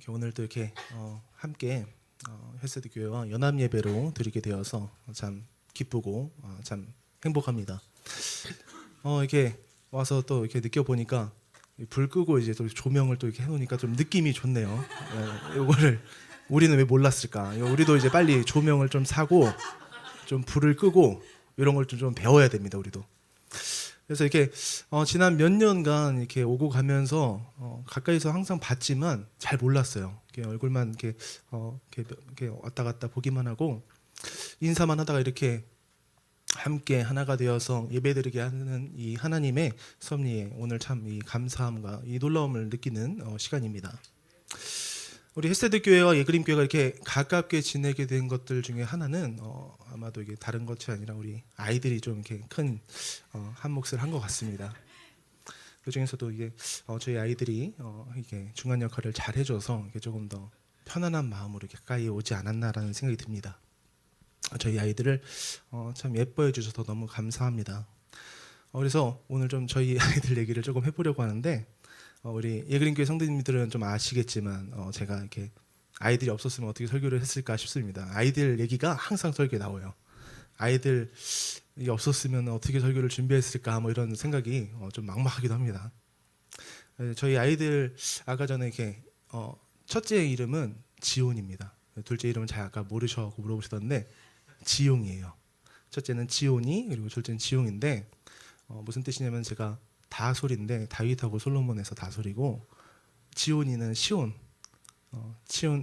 이렇게 오늘도 이렇게 함께 헬세드 교회와 연합 예배로 드리게 되어서 참 기쁘고 참 행복합니다. 이렇게 와서 또 이렇게 느껴 보니까 불 끄고 이제 또 조명을 또 이렇게 해놓으니까 좀 느낌이 좋네요. 이거를 우리는 왜 몰랐을까? 우리도 이제 빨리 조명을 좀 사고 좀 불을 끄고 이런 걸 좀 배워야 됩니다. 우리도. 그래서 이렇게 지난 몇 년간 이렇게 오고 가면서 가까이서 항상 봤지만 잘 몰랐어요. 이렇게 얼굴만 이렇게 왔다 갔다 보기만 하고 인사만 하다가 이렇게 함께 하나가 되어서 예배드리게 하는 이 하나님의 섭리에 오늘 참 이 감사함과 이 놀라움을 느끼는 시간입니다. 우리 헬세드 교회와 예그림 교회가 이렇게 가깝게 지내게 된 것들 중에 하나는 아마도 이게 다른 것이 아니라 우리 아이들이 좀 이렇게 큰 한 몫을 한 것 같습니다. 그 중에서도 이게 저희 아이들이 이게 중간 역할을 잘 해줘서 이게 조금 더 편안한 마음으로 이렇게 가까이 오지 않았나라는 생각이 듭니다. 저희 아이들을 참 예뻐해 주셔서 너무 감사합니다. 그래서 오늘 좀 저희 아이들 얘기를 조금 해보려고 하는데 우리 예그림 교회 성도님들은 좀 아시겠지만 제가 이렇게 아이들이 없었으면 어떻게 설교를 했을까 싶습니다. 아이들 얘기가 항상 설교에 나와요. 아이들이 없었으면 어떻게 설교를 준비했을까 뭐 이런 생각이 좀 막막하기도 합니다. 저희 아이들 아까 전에 이렇게 첫째 이름은 지온입니다. 둘째 이름은 잘 아까 모르셔서 물어보시던데 지용이에요. 첫째는 지온이 그리고 둘째는 지용인데 무슨 뜻이냐면 제가 다솔인데 다윗하고 솔로몬에서 다솔이고 지온이는 시온,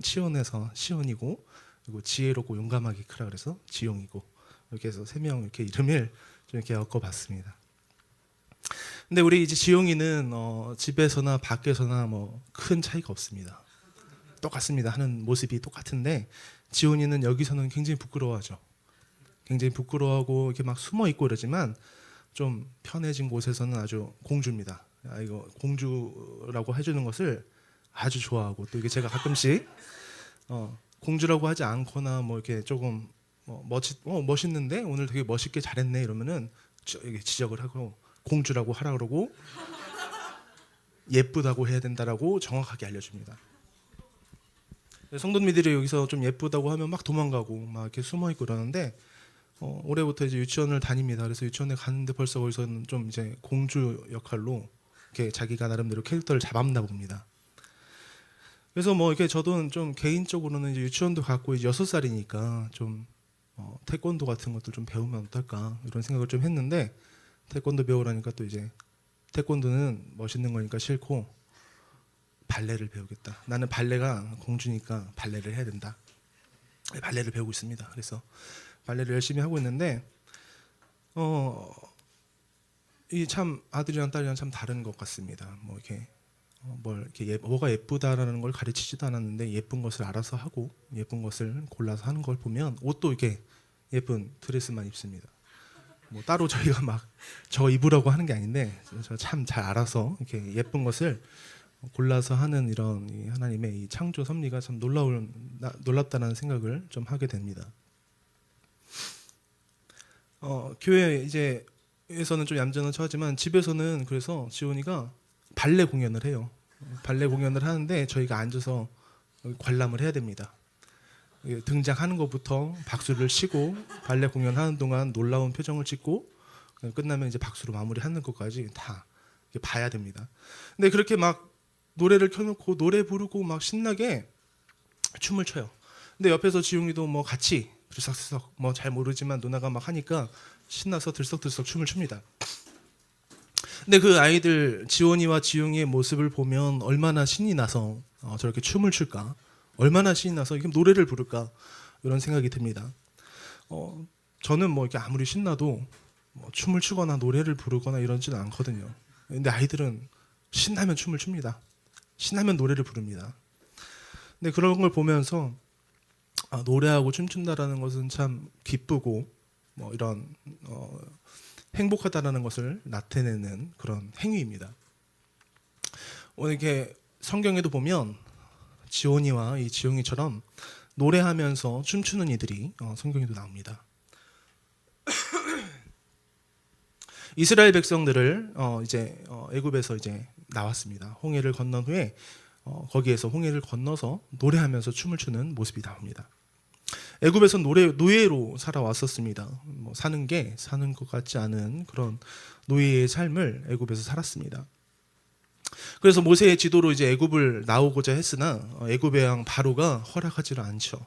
치온에서 시온이고 그리고 지혜롭고 용감하게 크라 그래서 지용이고 이렇게 해서 세 명 이렇게 이름을 좀 이렇게 엮어봤습니다. 근데 우리 이제 지용이는 집에서나 밖에서나 뭐 큰 차이가 없습니다. 똑같습니다. 하는 모습이 똑같은데 지온이는 여기서는 굉장히 부끄러워하죠. 굉장히 부끄러워하고 이렇게 막 숨어 있고 이러지만 좀 편해진 곳에서는 아주 공주입니다. 이거 공주라고 해주는 것을 아주 좋아하고 또 이게 제가 가끔씩 공주라고 하지 않거나 뭐 이렇게 조금 멋있는데 오늘 되게 멋있게 잘했네 이러면은 이게 지적을 하고 공주라고 하라 그러고 예쁘다고 해야 된다라고 정확하게 알려줍니다. 성도님들이 여기서 좀 예쁘다고 하면 막 도망가고 막 이렇게 숨어 있고 그러는데 올해부터 이제 유치원을 다닙니다. 그래서 유치원에 갔는데 벌써 거기서는 좀 이제 공주 역할로 이렇게 자기가 나름대로 캐릭터를 잡았나 봅니다. 그래서 뭐 이렇게 저도 좀 개인적으로는 이제 유치원도 갔고 이제 6살이니까 좀 태권도 같은 것들 좀 배우면 어떨까 이런 생각을 좀 했는데 태권도 배우라니까 또 이제 태권도는 멋있는 거니까 싫고 발레를 배우겠다. 나는 발레가 공주니까 발레를 해야 된다. 발레를 배우고 있습니다. 그래서 발레를 열심히 하고 있는데 이 참 아들이랑 딸이랑 참 다른 것 같습니다. 뭐 이렇게 뭘 이렇게 뭐가 예쁘다라는 걸 가르치지도 않았는데 예쁜 것을 알아서 하고 예쁜 것을 골라서 하는 걸 보면 옷도 이렇게 예쁜 드레스만 입습니다. 뭐 따로 저희가 막 저거 입으라고 하는 게 아닌데 저 참 잘 알아서 이렇게 예쁜 것을 골라서 하는 이런 이 하나님의 이 창조 섭리가 참 놀랍다는 생각을 좀 하게 됩니다. 교회 이제에서는 좀 얌전한 척하지만 집에서는 그래서 지원이가 발레 공연을 해요. 발레 공연을 하는데 저희가 앉아서 관람을 해야 됩니다. 등장하는 것부터 박수를 치고 발레 공연하는 동안 놀라운 표정을 찍고 끝나면 이제 박수로 마무리하는 것까지 다 봐야 됩니다. 근데 그렇게 막 노래를 켜놓고 노래 부르고 막 신나게 춤을 춰요. 근데 옆에서 지용이도 뭐 같이 들썩들썩 뭐 잘 모르지만 누나가 막 하니까 신나서 들썩들썩 춤을 춥니다. 근데 그 아이들 지원이와 지용이의 모습을 보면 얼마나 신이 나서 저렇게 춤을 출까, 얼마나 신이 나서 이게 노래를 부를까 이런 생각이 듭니다. 저는 뭐 이렇게 아무리 신나도 뭐 춤을 추거나 노래를 부르거나 이러지는 않거든요. 근데 아이들은 신나면 춤을 춥니다. 신나면 노래를 부릅니다. 근데 그런 걸 보면서 노래하고 춤춘다라는 것은 참 기쁘고 뭐 이런 행복하다라는 것을 나타내는 그런 행위입니다. 오늘 이렇게 성경에도 보면 지온이와 이 지용이처럼 노래하면서 춤추는 이들이 성경에도 나옵니다. 이스라엘 백성들을 이제 애굽에서 이제 나왔습니다. 홍해를 건넌 후에 거기에서 홍해를 건너서 노래하면서 춤을 추는 모습이 나옵니다. 애굽에서 노예로 살아왔었습니다. 사는 게 사는 것 같지 않은 그런 노예의 삶을 애굽에서 살았습니다. 그래서 모세의 지도로 이제 애굽을 나오고자 했으나 애굽의 왕 바로가 허락하지를 않죠.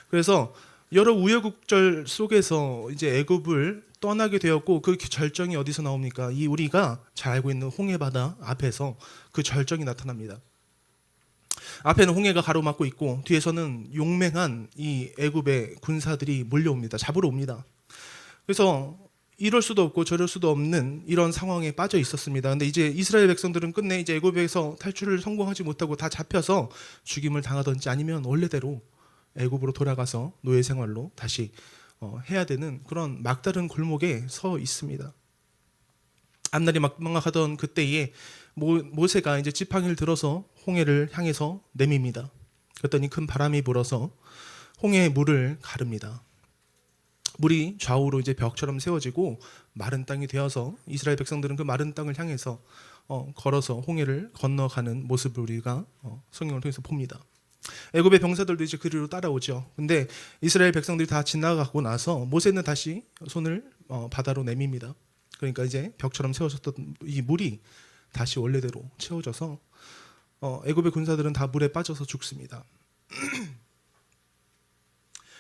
그래서 여러 우여곡절 속에서 이제 애굽을 떠나게 되었고, 그 절정이 어디서 나옵니까? 이 우리가 잘 알고 있는 홍해 바다 앞에서 그 절정이 나타납니다. 앞에는 홍해가 가로막고 있고 뒤에서는 용맹한 이 애굽의 군사들이 몰려옵니다. 잡으러 옵니다. 그래서 이럴 수도 없고 저럴 수도 없는 이런 상황에 빠져 있었습니다. 근데 이제 이스라엘 백성들은 끝내 이제 애굽에서 탈출을 성공하지 못하고 다 잡혀서 죽임을 당하든지 아니면 원래대로 애굽으로 돌아가서 노예 생활로 다시 해야 되는 그런 막다른 골목에 서 있습니다. 앞날이 막막하던 그때에 모세가 이제 지팡이를 들어서 홍해를 향해서 내밉니다. 그랬더니 큰 바람이 불어서 홍해의 물을 가릅니다. 물이 좌우로 이제 벽처럼 세워지고 마른 땅이 되어서 이스라엘 백성들은 그 마른 땅을 향해서 걸어서 홍해를 건너가는 모습을 우리가 성경을 통해서 봅니다. 애굽의 병사들도 이제 그리로 따라오죠. 근데 이스라엘 백성들이 다 지나가고 나서 모세는 다시 손을 바다로 내밉니다. 그러니까 이제 벽처럼 세워졌던 이 물이 다시 원래대로 채워져서 애굽의 군사들은 다 물에 빠져서 죽습니다.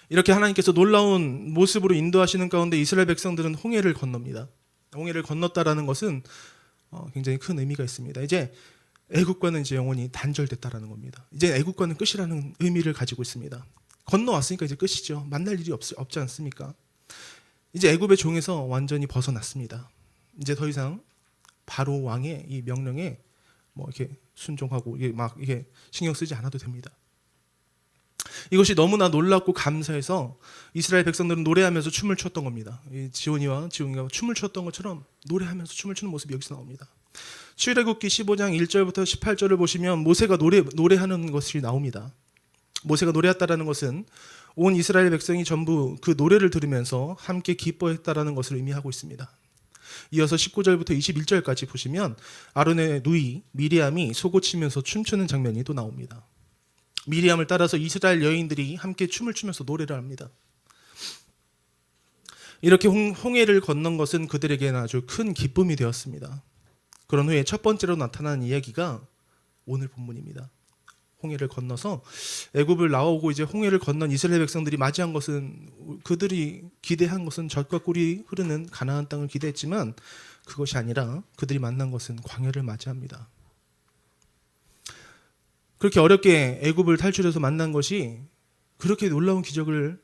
이렇게 하나님께서 놀라운 모습으로 인도하시는 가운데 이스라엘 백성들은 홍해를 건넙니다. 홍해를 건넜다라는 것은 굉장히 큰 의미가 있습니다. 이제 애국과는 이제 영원히 단절됐다라는 겁니다. 이제 애국과는 끝이라는 의미를 가지고 있습니다. 건너왔으니까 이제 끝이죠. 만날 일이 없지 않습니까? 이제 애굽의 종에서 완전히 벗어났습니다. 이제 더 이상 바로 왕의 이 명령에 이렇게 순종하고 이게 신경 쓰지 않아도 됩니다. 이것이 너무나 놀랍고 감사해서 이스라엘 백성들은 노래하면서 춤을 췄던 겁니다. 지온이가 춤을 췄던 것처럼 노래하면서 춤을 추는 모습이 여기서 나옵니다. 출애굽기 15장 1절부터 18절을 보시면 모세가 노래하는 것이 나옵니다. 모세가 노래했다라는 것은 온 이스라엘 백성이 전부 그 노래를 들으면서 함께 기뻐했다라는 것을 의미하고 있습니다. 이어서 19절부터 21절까지 보시면 아론의 누이 미리암이 소고치면서 춤추는 장면이 또 나옵니다. 미리암을 따라서 이스라엘 여인들이 함께 춤을 추면서 노래를 합니다. 이렇게 홍해를 건넌 것은 그들에게는 아주 큰 기쁨이 되었습니다. 그런 후에 첫 번째로 나타난 이야기가 오늘 본문입니다. 홍해를 건너서 애굽을 나오고 이제 홍해를 건넌 이스라엘 백성들이 맞이한 것은, 그들이 기대한 것은 젖과 꿀이 흐르는 가나안 땅을 기대했지만 그것이 아니라 그들이 만난 것은 광야를 맞이합니다. 그렇게 어렵게 애굽을 탈출해서 만난 것이, 그렇게 놀라운 기적을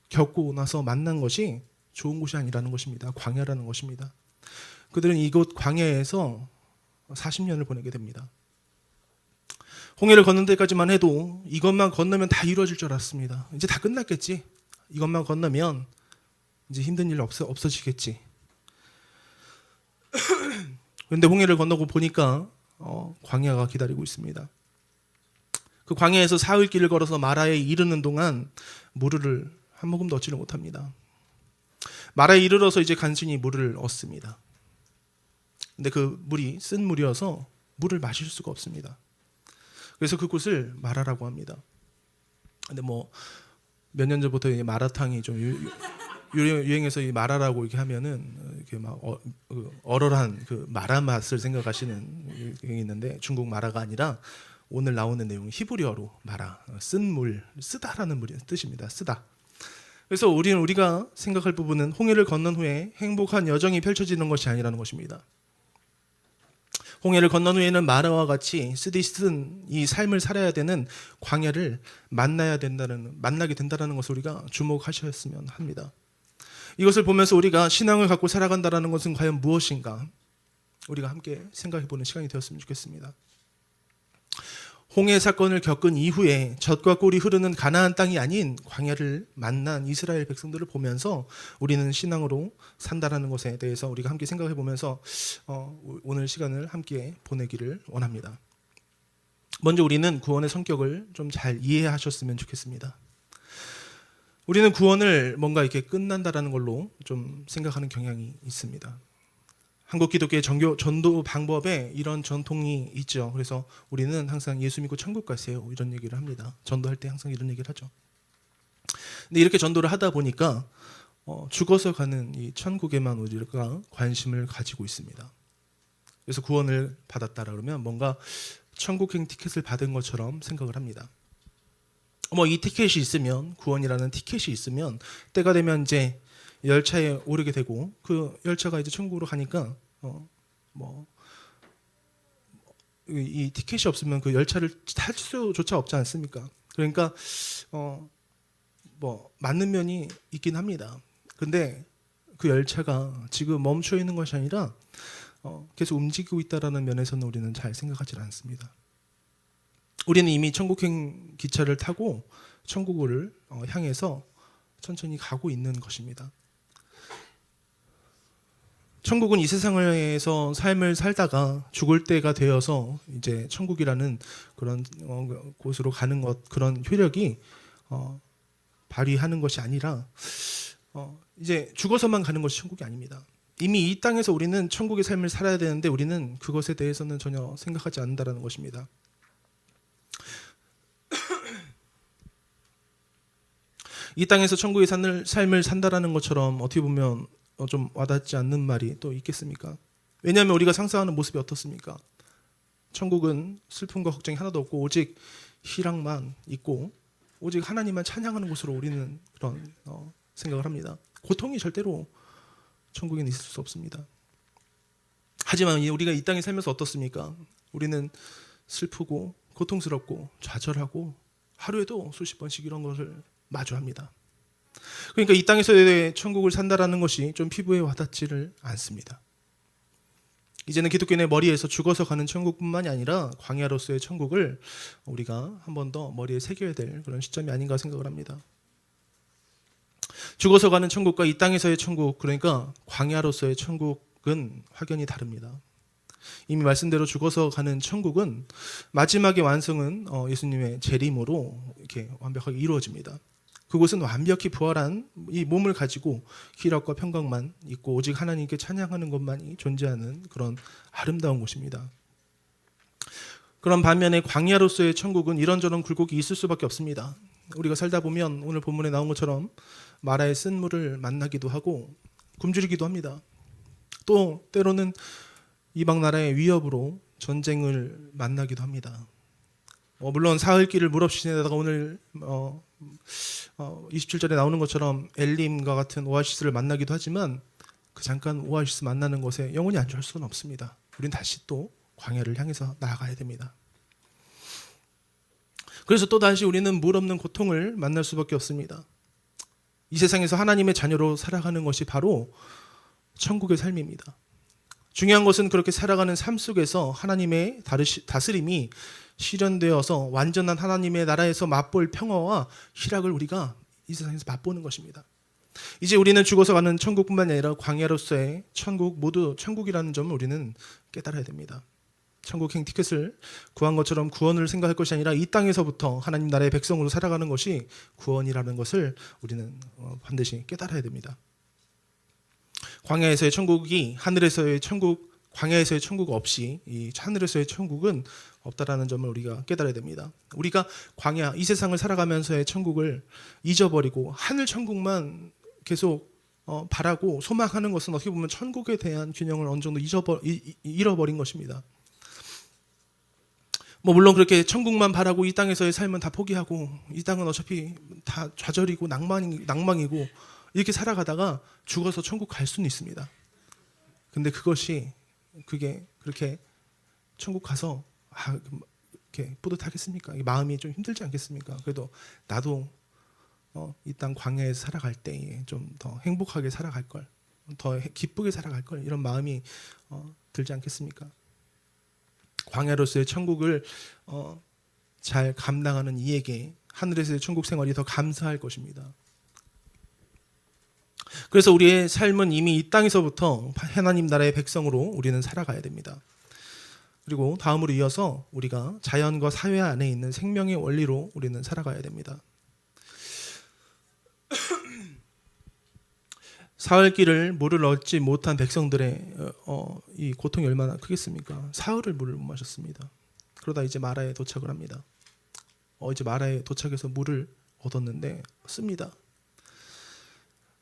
겪고 나서 만난 것이 좋은 곳이 아니라는 것입니다. 광야라는 것입니다. 그들은 이곳 광야에서 40년을 보내게 됩니다. 홍해를 건넌 데까지만 해도 이것만 건너면 다 이루어질 줄 알았습니다. 이제 다 끝났겠지. 이것만 건너면 이제 힘든 일 없어지겠지. 그런데 홍해를 건너고 보니까 광야가 기다리고 있습니다. 그 광야에서 사흘 길을 걸어서 마라에 이르는 동안 물을 한 모금도 얻지를 못합니다. 마라에 이르러서 이제 간신히 물을 얻습니다. 근데 그 물이 쓴 물이어서 물을 마실 수가 없습니다. 그래서 그곳을 마라라고 합니다. 근데 몇 년 전부터 이 마라탕이 좀 유행해서 이 마라라고 이렇게 하면은 이렇게 막 얼얼한 그 마라 맛을 생각하시는 게 있는데, 중국 마라가 아니라 오늘 나오는 내용은 히브리어로 마라, 쓴 물, 쓰다라는 뜻입니다. 쓰다. 그래서 우리가 생각할 부분은 홍해를 건넌 후에 행복한 여정이 펼쳐지는 것이 아니라는 것입니다. 홍해를 건넌 후에는 마라와 같이 쓰디쓴 이 삶을 살아야 되는 광야를 만나게 된다는 것을 우리가 주목하셨으면 합니다. 이것을 보면서 우리가 신앙을 갖고 살아간다는 것은 과연 무엇인가, 우리가 함께 생각해보는 시간이 되었으면 좋겠습니다. 홍해 사건을 겪은 이후에 젖과 꿀이 흐르는 가나안 땅이 아닌 광야를 만난 이스라엘 백성들을 보면서 우리는 신앙으로 산다라는 것에 대해서 우리가 함께 생각해 보면서 오늘 시간을 함께 보내기를 원합니다. 먼저 우리는 구원의 성격을 좀 잘 이해하셨으면 좋겠습니다. 우리는 구원을 뭔가 이렇게 끝난다라는 걸로 좀 생각하는 경향이 있습니다. 한국 기독교의 전도 방법에 이런 전통이 있죠. 그래서 우리는 항상 예수 믿고 천국 가세요 이런 얘기를 합니다. 전도할 때 항상 이런 얘기를 하죠. 근데 이렇게 전도를 하다 보니까 죽어서 가는 이 천국에만 우리가 관심을 가지고 있습니다. 그래서 구원을 받았다라 그러면 뭔가 천국행 티켓을 받은 것처럼 생각을 합니다. 이 티켓이 있으면, 구원이라는 티켓이 있으면 때가 되면 이제 열차에 오르게 되고 그 열차가 이제 천국으로 가니까 이 티켓이 없으면 그 열차를 탈 수조차 없지 않습니까? 그러니까 맞는 면이 있긴 합니다. 근데 그 열차가 지금 멈춰 있는 것이 아니라 계속 움직이고 있다라는 면에서는 우리는 잘 생각하지 않습니다. 우리는 이미 천국행 기차를 타고 천국을 향해서 천천히 가고 있는 것입니다. 천국은 이 세상에서 삶을 살다가 죽을 때가 되어서 이제 천국이라는 그런 곳으로 가는 것, 그런 효력이 발휘하는 것이 아니라 이제 죽어서만 가는 것이 천국이 아닙니다. 이미 이 땅에서 우리는 천국의 삶을 살아야 되는데 우리는 그것에 대해서는 전혀 생각하지 않는다는 것입니다. 이 땅에서 천국의 삶을 산다라는 것처럼 어떻게 보면 좀 와닿지 않는 말이 또 있겠습니까? 왜냐하면 우리가 상상하는 모습이 어떻습니까? 천국은 슬픔과 걱정이 하나도 없고 오직 희락만 있고 오직 하나님만 찬양하는 곳으로 우리는 그런 생각을 합니다. 고통이 절대로 천국에는 있을 수 없습니다. 하지만 우리가 이 땅에 살면서 어떻습니까? 우리는 슬프고 고통스럽고 좌절하고 하루에도 수십 번씩 이런 것을 마주합니다. 그러니까 이 땅에서의 천국을 산다라는 것이 좀 피부에 와닿지를 않습니다. 이제는 기독교인의 머리에서 죽어서 가는 천국뿐만이 아니라 광야로서의 천국을 우리가 한 번 더 머리에 새겨야 될 그런 시점이 아닌가 생각을 합니다. 죽어서 가는 천국과 이 땅에서의 천국, 그러니까 광야로서의 천국은 확연히 다릅니다. 이미 말씀대로 죽어서 가는 천국은 마지막의 완성은 예수님의 재림으로 이렇게 완벽하게 이루어집니다. 그곳은 완벽히 부활한 이 몸을 가지고 희락과 평강만 있고 오직 하나님께 찬양하는 것만이 존재하는 그런 아름다운 곳입니다. 그런 반면에 광야로서의 천국은 이런저런 굴곡이 있을 수밖에 없습니다. 우리가 살다 보면 오늘 본문에 나온 것처럼 마라의 쓴물을 만나기도 하고 굶주리기도 합니다. 또 때로는 이방 나라의 위협으로 전쟁을 만나기도 합니다. 물론 사흘길을 물 없이 지내다가 오늘 27절에 나오는 것처럼 엘림과 같은 오아시스를 만나기도 하지만 그 잠깐 오아시스 만나는 것에 영원히 안주할 수는 없습니다. 우린 다시 또 광야를 향해서 나아가야 됩니다. 그래서 또 다시 우리는 물 없는 고통을 만날 수밖에 없습니다. 이 세상에서 하나님의 자녀로 살아가는 것이 바로 천국의 삶입니다. 중요한 것은 그렇게 살아가는 삶 속에서 하나님의 다스림이 실현되어서 완전한 하나님의 나라에서 맛볼 평화와 희락을 우리가 이 세상에서 맛보는 것입니다. 이제 우리는 죽어서 가는 천국뿐만 아니라 광야로서의 천국, 모두 천국이라는 점을 우리는 깨달아야 됩니다. 천국행 티켓을 구한 것처럼 구원을 생각할 것이 아니라 이 땅에서부터 하나님 나라의 백성으로 살아가는 것이 구원이라는 것을 우리는 반드시 깨달아야 됩니다. 광야에서의 천국이 하늘에서의 천국, 광야에서의 천국 없이 이 하늘에서의 천국은 없다라는 점을 우리가 깨달아야 됩니다. 우리가 광야, 이 세상을 살아가면서의 천국을 잊어버리고 하늘 천국만 계속 바라고 소망하는 것은 어떻게 보면 천국에 대한 균형을 어느 정도 잃어버린 것입니다. 물론 그렇게 천국만 바라고 이 땅에서의 삶은 다 포기하고 이 땅은 어차피 다 좌절이고 낭망이고 이렇게 살아가다가 죽어서 천국 갈 수는 있습니다. 근데 그게 그렇게 천국 가서 이렇게 뿌듯하겠습니까? 마음이 좀 힘들지 않겠습니까? 그래도 나도 이 땅 광야에서 살아갈 때 좀 더 행복하게 살아갈 걸, 더 기쁘게 살아갈 걸 이런 마음이 들지 않겠습니까? 광야로서의 천국을 잘 감당하는 이에게 하늘에서의 천국 생활이 더 감사할 것입니다. 그래서 우리의 삶은 이미 이 땅에서부터 하나님 나라의 백성으로 우리는 살아가야 됩니다. 그리고 다음으로 이어서 우리가 자연과 사회 안에 있는 생명의 원리로 우리는 살아가야 됩니다. 사흘 길을 물을 얻지 못한 백성들의 이 고통이 얼마나 크겠습니까? 사흘을 물을 못 마셨습니다. 그러다 이제 마라에 도착을 합니다. 이제 마라에 도착해서 물을 얻었는데 씁니다.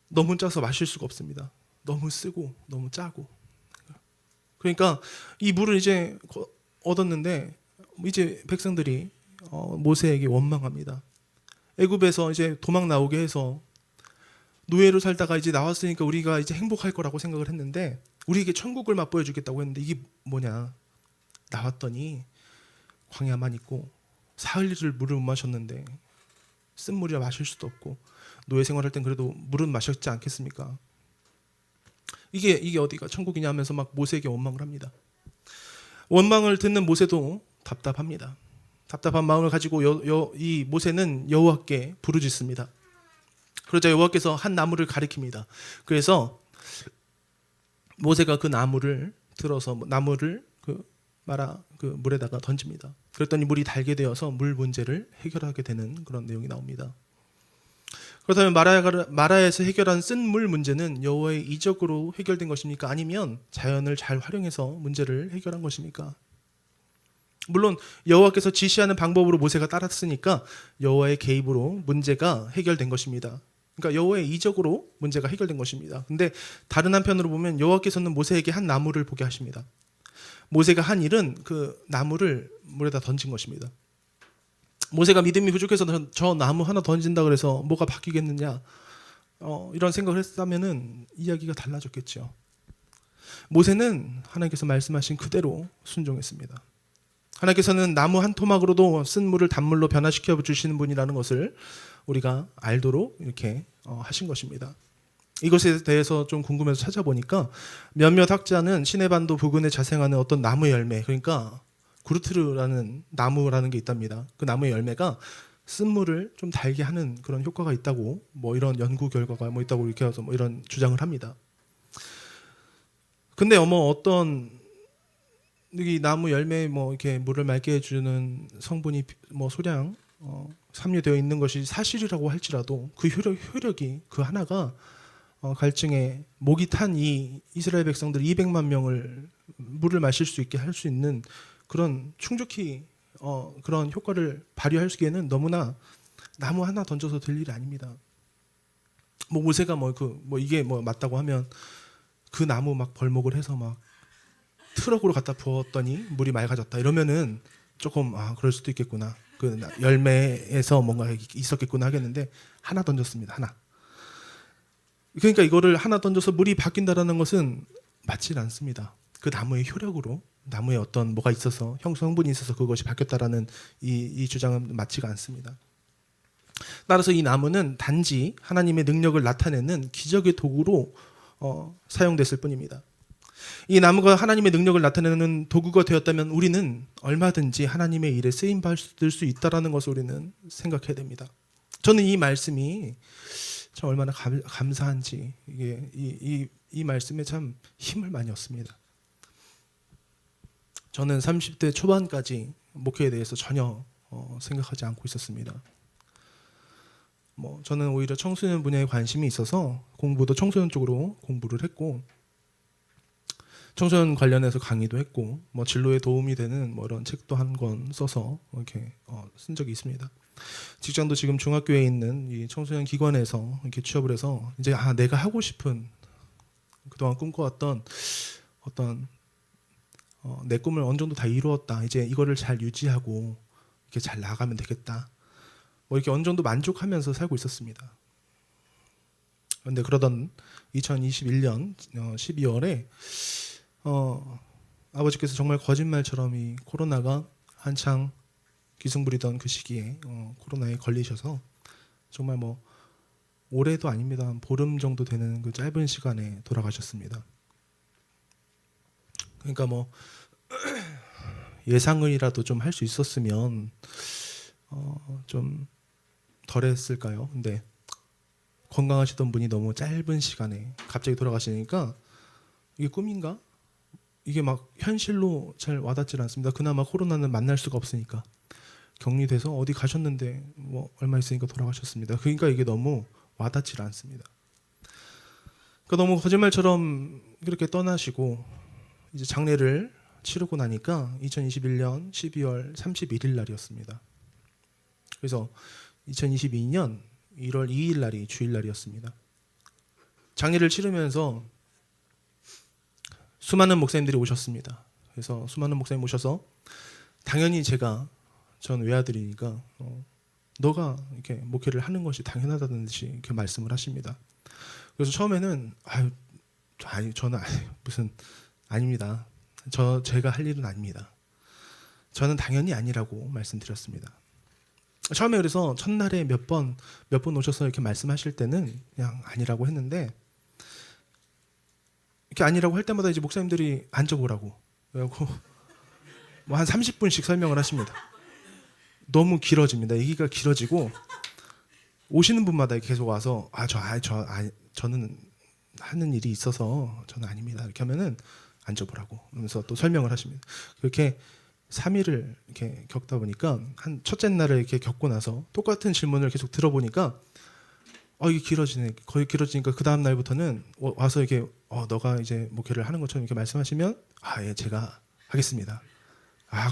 너무 짜서 마실 수가 없습니다. 너무 쓰고 너무 짜고. 그러니까 이 물을 이제 얻었는데 이제 백성들이 모세에게 원망합니다. 애굽에서 이제 도망 나오게 해서 노예로 살다가 이제 나왔으니까 우리가 이제 행복할 거라고 생각을 했는데 우리에게 천국을 맛보여 주겠다고 했는데 이게 뭐냐? 나왔더니 광야만 있고 사흘을 물을 못 마셨는데 쓴 물이라 마실 수도 없고 노예 생활할 땐 그래도 물은 마셨지 않겠습니까? 이게 어디가 천국이냐 하면서 막 모세에게 원망을 합니다. 원망을 듣는 모세도 답답합니다. 답답한 마음을 가지고 이 모세는 여호와께 부르짖습니다. 그러자 여호와께서 한 나무를 가리킵니다. 그래서 모세가 그 나무를 들어서 나무를 그 물에다가 던집니다. 그랬더니 물이 달게 되어서 물 문제를 해결하게 되는 그런 내용이 나옵니다. 그렇다면 마라에서 해결한 쓴 물 문제는 여호와의 이적으로 해결된 것입니까? 아니면 자연을 잘 활용해서 문제를 해결한 것입니까? 물론 여호와께서 지시하는 방법으로 모세가 따랐으니까 여호와의 개입으로 문제가 해결된 것입니다. 그러니까 여호와의 이적으로 문제가 해결된 것입니다. 근데 다른 한편으로 보면 여호와께서는 모세에게 한 나무를 보게 하십니다. 모세가 한 일은 그 나무를 물에다 던진 것입니다. 모세가 믿음이 부족해서 저 나무 하나 던진다 그래서 뭐가 바뀌겠느냐 이런 생각을 했다면은 이야기가 달라졌겠죠. 모세는 하나님께서 말씀하신 그대로 순종했습니다. 하나님께서는 나무 한 토막으로도 쓴 물을 단물로 변화시켜 주시는 분이라는 것을 우리가 알도록 이렇게 하신 것입니다. 이것에 대해서 좀 궁금해서 찾아보니까 몇몇 학자는 시내반도 부근에 자생하는 어떤 나무 열매, 그러니까 구르트르라는 나무라는 게 있답니다. 그 나무의 열매가 쓴물을 좀 달게 하는 그런 효과가 있다고 이런 연구 결과가 있다고 이렇게 해서 이런 주장을 합니다. 근데 어떤 이 나무 열매에 이렇게 물을 맑게 해주는 성분이 소량 함유되어 있는 것이 사실이라고 할지라도 그 효력이 그 하나가 갈증에 목이 탄 이 이스라엘 백성들 200만 명을 물을 마실 수 있게 할 수 있는 그런 충족히 그런 효과를 발휘할 수기에는 너무나 나무 하나 던져서 될 일이 아닙니다. 모세가 이게 맞다고 하면 그 나무 막 벌목을 해서 막 트럭으로 갖다 부었더니 물이 맑아졌다 이러면은 조금 그럴 수도 있겠구나, 그 열매에서 뭔가 있었겠구나 하겠는데 하나 던졌습니다. 하나. 그러니까 이거를 하나 던져서 물이 바뀐다라는 것은 맞지 않습니다. 그 나무의 효력으로 나무에 어떤 뭐가 있어서 성분이 있어서 그것이 바뀌었다라는 이 주장은 맞지가 않습니다. 따라서 이 나무는 단지 하나님의 능력을 나타내는 기적의 도구로 사용됐을 뿐입니다. 이 나무가 하나님의 능력을 나타내는 도구가 되었다면 우리는 얼마든지 하나님의 일에 쓰임 받을 수 있다라는 것을 우리는 생각해야 됩니다. 저는 이 말씀이 참 얼마나 감사한지 이게 이 말씀에 참 힘을 많이 얻습니다. 저는 30대 초반까지 목회에 대해서 전혀 생각하지 않고 있었습니다. 저는 오히려 청소년 분야에 관심이 있어서 공부도 청소년 쪽으로 공부를 했고 청소년 관련해서 강의도 했고 진로에 도움이 되는 이런 책도 한 권 써서 이렇게 쓴 적이 있습니다. 직장도 지금 중학교에 있는 이 청소년 기관에서 이렇게 취업을 해서 이제 내가 하고 싶은 그동안 꿈꿔왔던 어떤 내 꿈을 어느 정도 다 이루었다. 이제 이거를 잘 유지하고 이렇게 잘 나가면 되겠다. 이렇게 어느 정도 만족하면서 살고 있었습니다. 그런데 그러던 2021년 12월에 아버지께서 정말 거짓말처럼 이 코로나가 한창 기승부리던 그 시기에 코로나에 걸리셔서 정말 올해도 아닙니다. 한 보름 정도 되는 그 짧은 시간에 돌아가셨습니다. 그러니까 예상을이라도 좀 할 수 있었으면 좀 덜했을까요? 근데 건강하시던 분이 너무 짧은 시간에 갑자기 돌아가시니까 이게 꿈인가? 이게 현실로 잘 와닿질 않습니다. 그나마 코로나는 만날 수가 없으니까 격리돼서 어디 가셨는데 얼마 있으니까 돌아가셨습니다. 그러니까 이게 너무 와닿질 않습니다. 그 너무 거짓말처럼 그렇게 떠나시고 이제 장례를 치르고 나니까 2021년 12월 31일 날이었습니다. 그래서 2022년 1월 2일 날이 주일날이었습니다. 장례를 치르면서 수많은 목사님들이 오셨습니다. 그래서 수많은 목사님 오셔서 당연히 전 외아들이니까 너가 이렇게 목회를 하는 것이 당연하다는 듯이 이렇게 말씀을 하십니다. 그래서 처음에는 저는 무슨 아닙니다. 제가 할 일은 아닙니다. 저는 당연히 아니라고 말씀드렸습니다. 처음에 그래서 첫날에 몇 번 오셔서 이렇게 말씀하실 때는 그냥 아니라고 했는데 이렇게 아니라고 할 때마다 이제 목사님들이 앉아보라고 그래갖고 뭐 한 30분씩 설명을 하십니다. 너무 길어집니다. 얘기가 길어지고 오시는 분마다 계속 와서 저는 하는 일이 있어서 저는 아닙니다. 이렇게 하면은 앉아보라고 그러면서 또 설명을 하십니다. 그렇게 3일을 이렇게 겪다 보니까 한 첫째 날을 이렇게 겪고 나서 똑같은 질문을 계속 들어보니까 이게 거의 길어지니까 그 다음 날부터는 와서 이렇게 너가 이제 목회를 하는 것처럼 이렇게 말씀하시면 예, 제가 하겠습니다.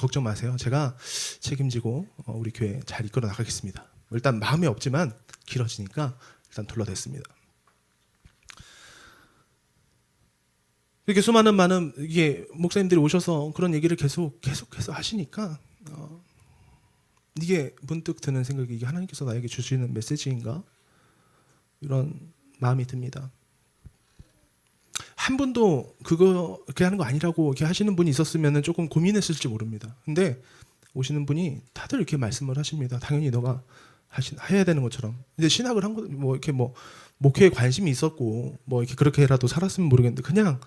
걱정 마세요. 제가 책임지고 우리 교회 잘 이끌어 나가겠습니다. 일단 마음이 없지만 길어지니까 일단 둘러댔습니다. 이렇게 많은 이게 목사님들이 오셔서 그런 얘기를 계속해서 하시니까 이게 문득 드는 생각이 이게 하나님께서 나에게 주시는 메시지인가 이런 마음이 듭니다. 한 분도 그렇게 하는 거 아니라고 이렇게 하시는 분이 있었으면 조금 고민했을지 모릅니다. 근데 오시는 분이 다들 이렇게 말씀을 하십니다. 당연히 너가 해야 되는 것처럼. 이제 신학을 한 거 이렇게 목회에 관심이 있었고 이렇게 그렇게라도 살았으면 모르겠는데 그냥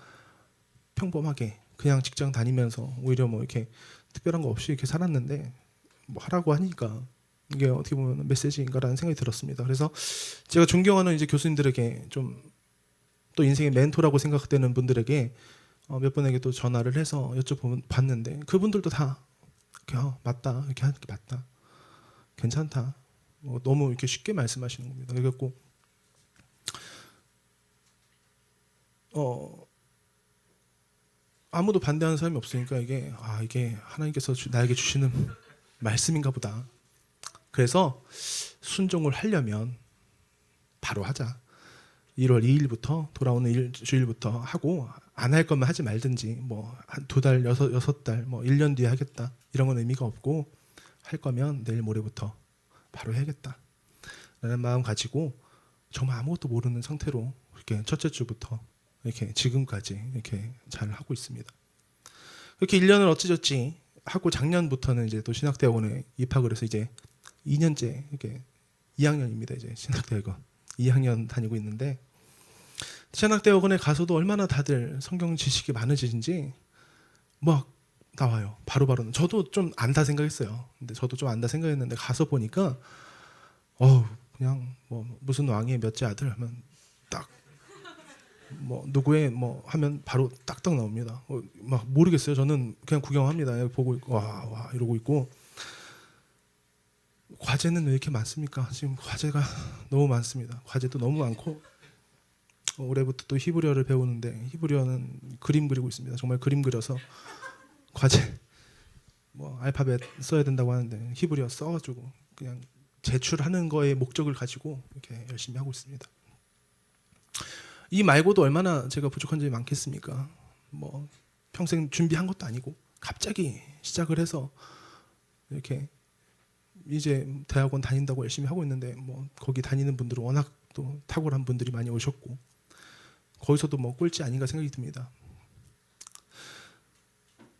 평범하게 그냥 직장 다니면서 오히려 이렇게 특별한 거 없이 이렇게 살았는데 하라고 하니까 이게 어떻게 보면 메시지인가라는 생각이 들었습니다. 그래서 제가 존경하는 이제 교수님들에게 좀 또 인생의 멘토라고 생각되는 분들에게 몇 분에게 또 전화를 해서 여쭤봤는데 그분들도 다 맞다 이렇게 하는 게 맞다 괜찮다 너무 이렇게 쉽게 말씀하시는 겁니다. 그래갖고 아무도 반대하는 사람이 없으니까 이게 하나님께서 나에게 주시는 말씀인가 보다. 그래서 순종을 하려면 바로 하자. 1월 2일부터 돌아오는 일주일부터 하고 안 할 거면 하지 말든지 한 2달, 6달, 1년 뒤에 하겠다. 이런 건 의미가 없고 할 거면 내일 모레부터 바로 해야겠다. 라는 마음 가지고 정말 아무것도 모르는 상태로 이렇게 첫째 주부터 이렇게 지금까지 이렇게 잘 하고 있습니다. 그렇게 1년을 어찌저찌 하고 작년부터는 이제 또 신학대학원에 입학을 해서 이제 2년째 이렇게 2학년입니다. 이제 신학대학원 2학년 다니고 있는데 신학대학원에 가서도 얼마나 다들 성경 지식이 많으신지 막 나와요. 바로바로는. 저도 좀 안다 생각했어요. 근데 저도 좀 안다 생각했는데 가서 보니까 그냥 무슨 왕의 몇째 아들 하면 딱 누구의 하면 바로 딱딱 나옵니다. 막 모르겠어요. 저는 그냥 구경합니다. 보고 있고 와 이러고 있고 과제는 왜 이렇게 많습니까? 지금 과제가 너무 많습니다. 과제도 너무 많고 올해부터 또 히브리어를 배우는데 히브리어는 그림 그리고 있습니다. 정말 그림 그려서 과제 알파벳 써야 된다고 하는데 히브리어 써가지고 그냥 제출하는 거에 목적을 가지고 이렇게 열심히 하고 있습니다. 이 말고도 얼마나 제가 부족한 점이 많겠습니까? 평생 준비한 것도 아니고 갑자기 시작을 해서 이렇게 이제 대학원 다닌다고 열심히 하고 있는데 거기 다니는 분들은 워낙 또 탁월한 분들이 많이 오셨고 거기서도 꼴찌 아닌가 생각이 듭니다.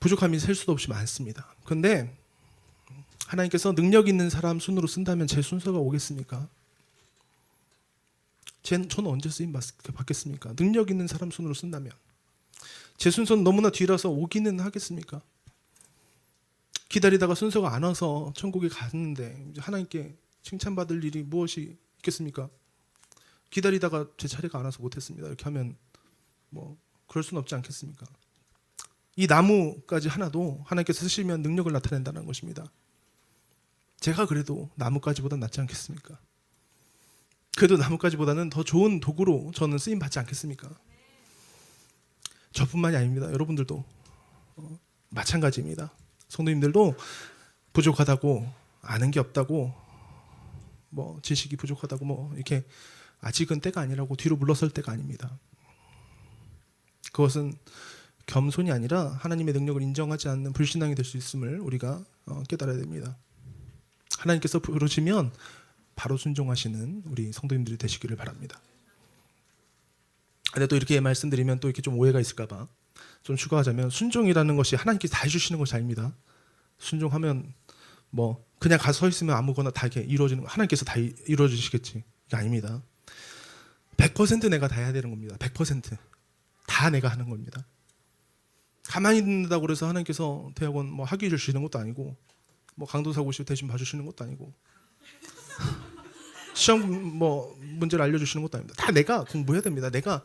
부족함이 셀 수도 없이 많습니다. 그런데 하나님께서 능력 있는 사람 순으로 쓴다면 제 순서가 오겠습니까? 저는 언제 쓰임 받겠습니까? 능력 있는 사람 순으로 쓴다면 제 순서는 너무나 뒤라서 오기는 하겠습니까? 기다리다가 순서가 안 와서 천국에 갔는데 하나님께 칭찬받을 일이 무엇이 있겠습니까? 기다리다가 제 차례가 안 와서 못했습니다. 이렇게 하면 그럴 수는 없지 않겠습니까? 이 나무까지 하나도 하나님께서 쓰시면 능력을 나타낸다는 것입니다. 제가 그래도 나뭇가지보다 낫지 않겠습니까? 그래도 나뭇가지보다는 더 좋은 도구로 저는 쓰임 받지 않겠습니까? 저뿐만이 아닙니다. 여러분들도 마찬가지입니다. 성도님들도 부족하다고, 아는 게 없다고, 뭐 지식이 부족하다고 뭐 이렇게 아직은 때가 아니라고 뒤로 물러설 때가 아닙니다. 그것은 겸손이 아니라 하나님의 능력을 인정하지 않는 불신앙이 될 수 있음을 우리가 깨달아야 됩니다. 하나님께서 부르시면 바로 순종하시는 우리 성도님들이 되시기를 바랍니다. 근데 또 이렇게 말씀드리면 또 이렇게 좀 오해가 있을까봐 좀 추가하자면, 순종이라는 것이 하나님께서 다 해주시는 것이 아닙니다. 순종하면 뭐 그냥 가서 서 있으면 아무거나 다 이렇게 이루어지는 거, 하나님께서 다 이루어 주시겠지, 이게 아닙니다. 100% 내가 다 해야 되는 겁니다. 100% 다 내가 하는 겁니다. 가만히 있는다고 그래서 하나님께서 대학원 뭐 학위 주시는 것도 아니고, 뭐 강도사 고시 대신 봐주시는 것도 아니고, 시험 뭐 문제를 알려주시는 것도 아닙니다. 다 내가 공부해야 됩니다. 내가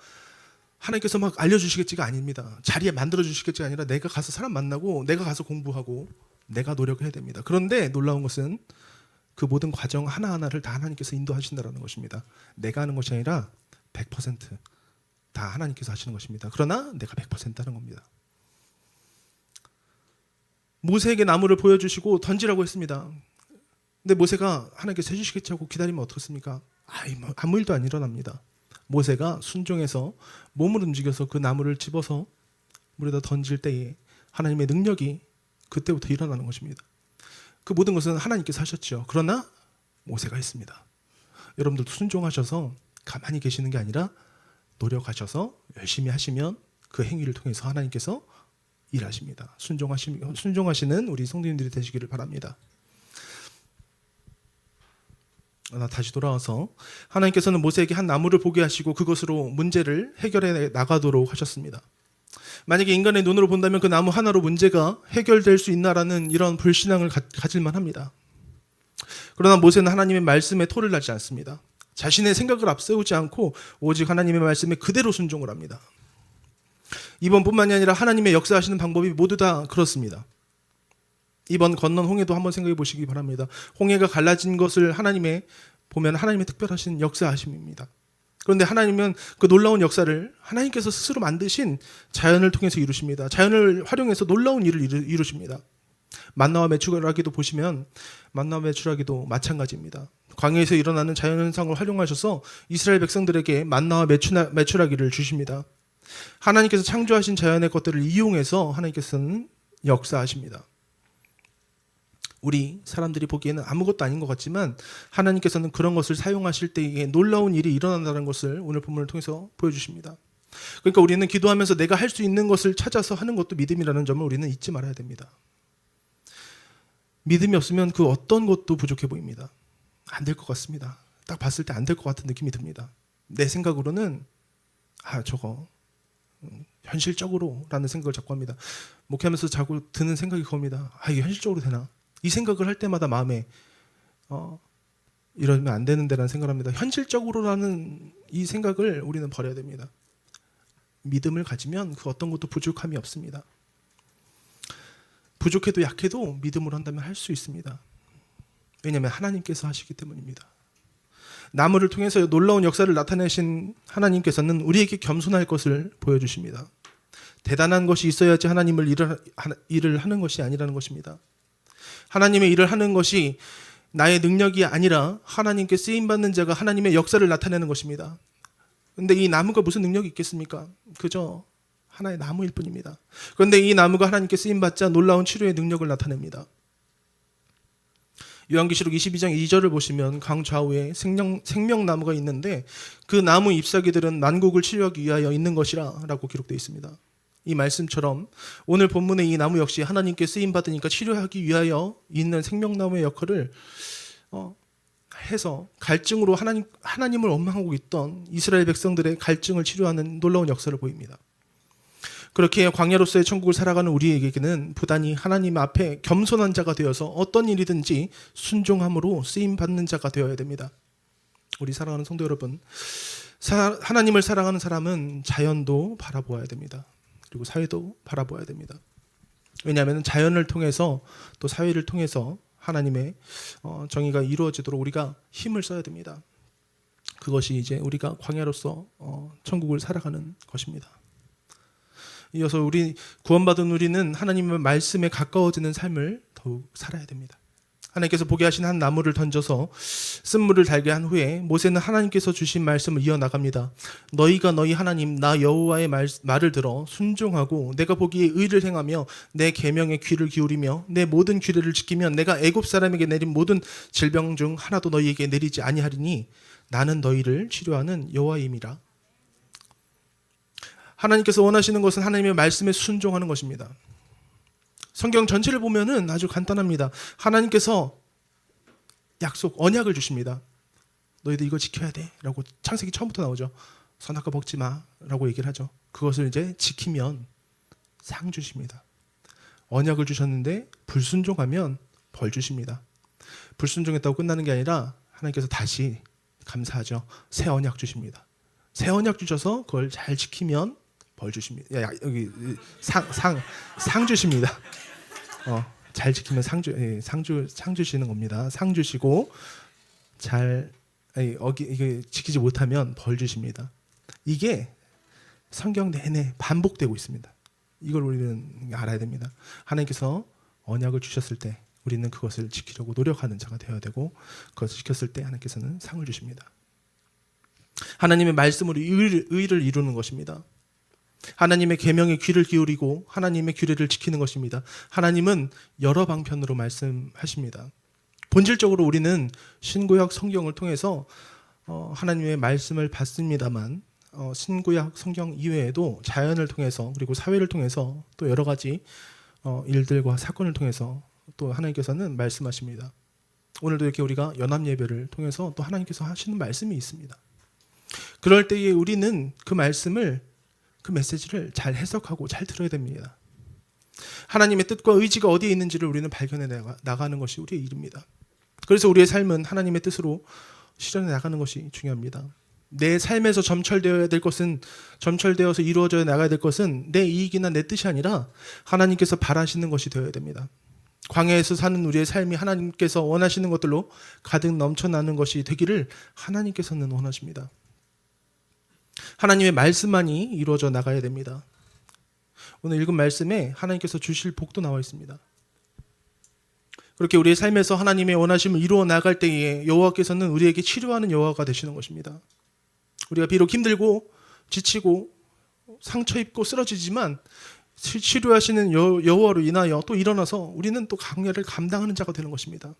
하나님께서 막 알려주시겠지가 아닙니다. 자리에 만들어 주시겠지가 아니라 내가 가서 사람 만나고, 내가 가서 공부하고, 내가 노력해야 됩니다. 그런데 놀라운 것은 그 모든 과정 하나하나를 다 하나님께서 인도하신다는 것입니다. 내가 하는 것이 아니라 100%다 하나님께서 하시는 것입니다. 그러나 내가 100% 하는 겁니다. 모세에게 나무를 보여주시고 던지라고 했습니다. 근데 모세가 하나님께서 해주시겠지 하고 기다리면 어떻습니까? 아무 일도 안 일어납니다. 모세가 순종해서 몸을 움직여서 그 나무를 집어서 물에다 던질 때에 하나님의 능력이 그때부터 일어나는 것입니다. 그 모든 것은 하나님께서 하셨죠. 그러나 모세가 했습니다. 여러분들도 순종하셔서 가만히 계시는 게 아니라 노력하셔서 열심히 하시면 그 행위를 통해서 하나님께서 일하십니다. 순종하시는 우리 성도님들이 되시기를 바랍니다. 다시 돌아와서 하나님께서는 모세에게 한 나무를 보게 하시고 그것으로 문제를 해결해 나가도록 하셨습니다. 만약에 인간의 눈으로 본다면 그 나무 하나로 문제가 해결될 수 있나라는 이런 불신앙을 가질만 합니다. 그러나 모세는 하나님의 말씀에 토를 나지 않습니다. 자신의 생각을 앞세우지 않고 오직 하나님의 말씀에 그대로 순종을 합니다. 이번뿐만이 아니라 하나님의 역사하시는 방법이 모두 다 그렇습니다. 이번 건넌 홍해도 한번 생각해 보시기 바랍니다. 홍해가 갈라진 것을 보면 하나님의 특별하신 역사하심입니다. 그런데 하나님은 그 놀라운 역사를 하나님께서 스스로 만드신 자연을 통해서 이루십니다. 자연을 활용해서 놀라운 일을 이루십니다. 만나와 메추라기도 보시면 만나와 메추라기도 마찬가지입니다. 광야에서 일어나는 자연현상을 활용하셔서 이스라엘 백성들에게 만나와 메추라기를 주십니다. 하나님께서 창조하신 자연의 것들을 이용해서 하나님께서는 역사하십니다. 우리 사람들이 보기에는 아무것도 아닌 것 같지만 하나님께서는 그런 것을 사용하실 때에 놀라운 일이 일어난다는 것을 오늘 본문을 통해서 보여주십니다. 그러니까 우리는 기도하면서 내가 할 수 있는 것을 찾아서 하는 것도 믿음이라는 점을 우리는 잊지 말아야 됩니다. 믿음이 없으면 그 어떤 것도 부족해 보입니다. 안 될 것 같습니다. 딱 봤을 때 안 될 것 같은 느낌이 듭니다. 내 생각으로는 저거 현실적으로 라는 생각을 자꾸 합니다. 목회하면서 자꾸 드는 생각이 그겁니다. 이게 현실적으로 되나? 이 생각을 할 때마다 마음에 이러면 안 되는데 라는 생각을 합니다. 현실적으로라는 이 생각을 우리는 버려야 됩니다. 믿음을 가지면 그 어떤 것도 부족함이 없습니다. 부족해도 약해도 믿음으로 한다면 할 수 있습니다. 왜냐하면 하나님께서 하시기 때문입니다. 나무를 통해서 놀라운 역사를 나타내신 하나님께서는 우리에게 겸손할 것을 보여주십니다. 대단한 것이 있어야지 하나님을 일을 하는 것이 아니라는 것입니다. 하나님의 일을 하는 것이 나의 능력이 아니라 하나님께 쓰임받는 자가 하나님의 역사를 나타내는 것입니다. 그런데 이 나무가 무슨 능력이 있겠습니까? 그저 하나의 나무일 뿐입니다. 그런데 이 나무가 하나님께 쓰임받자 놀라운 치료의 능력을 나타냅니다. 요한계시록 22장 2절을 보시면 강 좌우에 생명나무가 있는데 그 나무 잎사귀들은 만국을 치료하기 위하여 있는 것이라 라고 기록되어 있습니다. 이 말씀처럼 오늘 본문의 이 나무 역시 하나님께 쓰임받으니까 치료하기 위하여 있는 생명나무의 역할을 해서 갈증으로 하나님을 원망하고 있던 이스라엘 백성들의 갈증을 치료하는 놀라운 역사를 보입니다. 그렇게 광야로서의 천국을 살아가는 우리에게는 부단히 하나님 앞에 겸손한 자가 되어서 어떤 일이든지 순종함으로 쓰임받는 자가 되어야 됩니다. 우리 사랑하는 성도 여러분, 하나님을 사랑하는 사람은 자연도 바라보아야 됩니다. 그리고 사회도 바라보아야 됩니다. 왜냐하면 자연을 통해서 또 사회를 통해서 하나님의 정의가 이루어지도록 우리가 힘을 써야 됩니다. 그것이 이제 우리가 광야로서 천국을 살아가는 것입니다. 이어서 우리 구원받은 우리는 하나님의 말씀에 가까워지는 삶을 더욱 살아야 됩니다. 하나님께서 보게 하신 한 나무를 던져서 쓴물을 달게 한 후에 모세는 하나님께서 주신 말씀을 이어나갑니다. 너희가 너희 하나님 나 여호와의 말을 들어 순종하고 내가 보기에 의를 행하며 내 계명에 귀를 기울이며 내 모든 규례를 지키면 내가 애굽 사람에게 내린 모든 질병 중 하나도 너희에게 내리지 아니하리니 나는 너희를 치료하는 여호와임이라. 하나님께서 원하시는 것은 하나님의 말씀에 순종하는 것입니다. 성경 전체를 보면은 아주 간단합니다. 하나님께서 약속, 언약을 주십니다. 너희들 이거 지켜야 돼 라고 창세기 처음부터 나오죠. 선악과 먹지 마 라고 얘기를 하죠. 그것을 이제 지키면 상 주십니다. 언약을 주셨는데 불순종하면 벌 주십니다. 불순종했다고 끝나는 게 아니라 하나님께서 다시 감사하죠. 새 언약 주십니다. 새 언약 주셔서 그걸 잘 지키면 벌 주십니다. 여기 상 주십니다. 잘 지키면 상 주시는 겁니다. 상 주시고 이게 지키지 못하면 벌 주십니다. 이게 성경 내내 반복되고 있습니다. 이걸 우리는 알아야 됩니다. 하나님께서 언약을 주셨을 때 우리는 그것을 지키려고 노력하는 자가 되어야 되고 그것을 지켰을 때 하나님께서는 상을 주십니다. 하나님의 말씀으로 의를 이루는 것입니다. 하나님의 계명에 귀를 기울이고 하나님의 규례를 지키는 것입니다. 하나님은 여러 방편으로 말씀하십니다. 본질적으로 우리는 신구약 성경을 통해서 하나님의 말씀을 받습니다만 신구약 성경 이외에도 자연을 통해서 그리고 사회를 통해서 또 여러 가지 일들과 사건을 통해서 또 하나님께서는 말씀하십니다. 오늘도 이렇게 우리가 연합 예배를 통해서 또 하나님께서 하시는 말씀이 있습니다. 그럴 때에 우리는 그 메시지를 잘 해석하고 잘 들어야 됩니다. 하나님의 뜻과 의지가 어디에 있는지를 우리는 발견해 나가는 것이 우리의 일입니다. 그래서 우리의 삶은 하나님의 뜻으로 실현해 나가는 것이 중요합니다. 내 삶에서 점철되어서 이루어져 나가야 될 것은 내 이익이나 내 뜻이 아니라 하나님께서 바라시는 것이 되어야 됩니다. 광야에서 사는 우리의 삶이 하나님께서 원하시는 것들로 가득 넘쳐나는 것이 되기를 하나님께서는 원하십니다. 하나님의 말씀만이 이루어져 나가야 됩니다. 오늘 읽은 말씀에 하나님께서 주실 복도 나와 있습니다. 그렇게 우리의 삶에서 하나님의 원하심을 이루어 나갈 때에 여호와께서는 우리에게 치료하는 여호와가 되시는 것입니다. 우리가 비록 힘들고 지치고 상처 입고 쓰러지지만 치료하시는 여호와로 인하여 또 일어나서 우리는 또 광야를 감당하는 자가 되는 것입니다.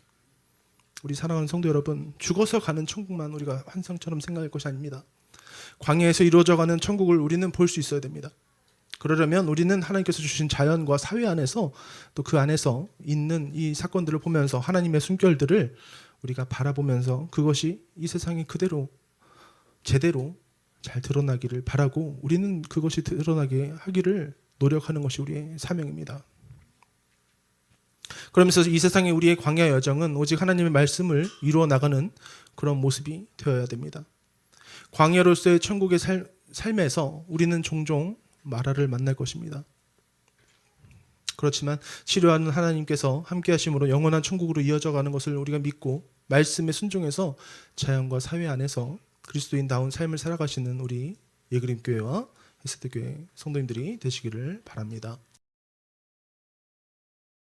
우리 사랑하는 성도 여러분, 죽어서 가는 천국만 우리가 환상처럼 생각할 것이 아닙니다. 광야에서 이루어져가는 천국을 우리는 볼 수 있어야 됩니다. 그러려면 우리는 하나님께서 주신 자연과 사회 안에서 또 그 안에서 있는 이 사건들을 보면서 하나님의 숨결들을 우리가 바라보면서 그것이 이 세상에 그대로 제대로 잘 드러나기를 바라고 우리는 그것이 드러나게 하기를 노력하는 것이 우리의 사명입니다. 그러면서 이 세상에 우리의 광야 여정은 오직 하나님의 말씀을 이루어 나가는 그런 모습이 되어야 됩니다. 광야로서의 천국의 삶에서 우리는 종종 마라를 만날 것입니다. 그렇지만 치료하는 하나님께서 함께 하심으로 영원한 천국으로 이어져 가는 것을 우리가 믿고 말씀에 순종해서 자연과 사회 안에서 그리스도인다운 삶을 살아가시는 우리 예그림교회와 헬스드교회 성도님들이 되시기를 바랍니다.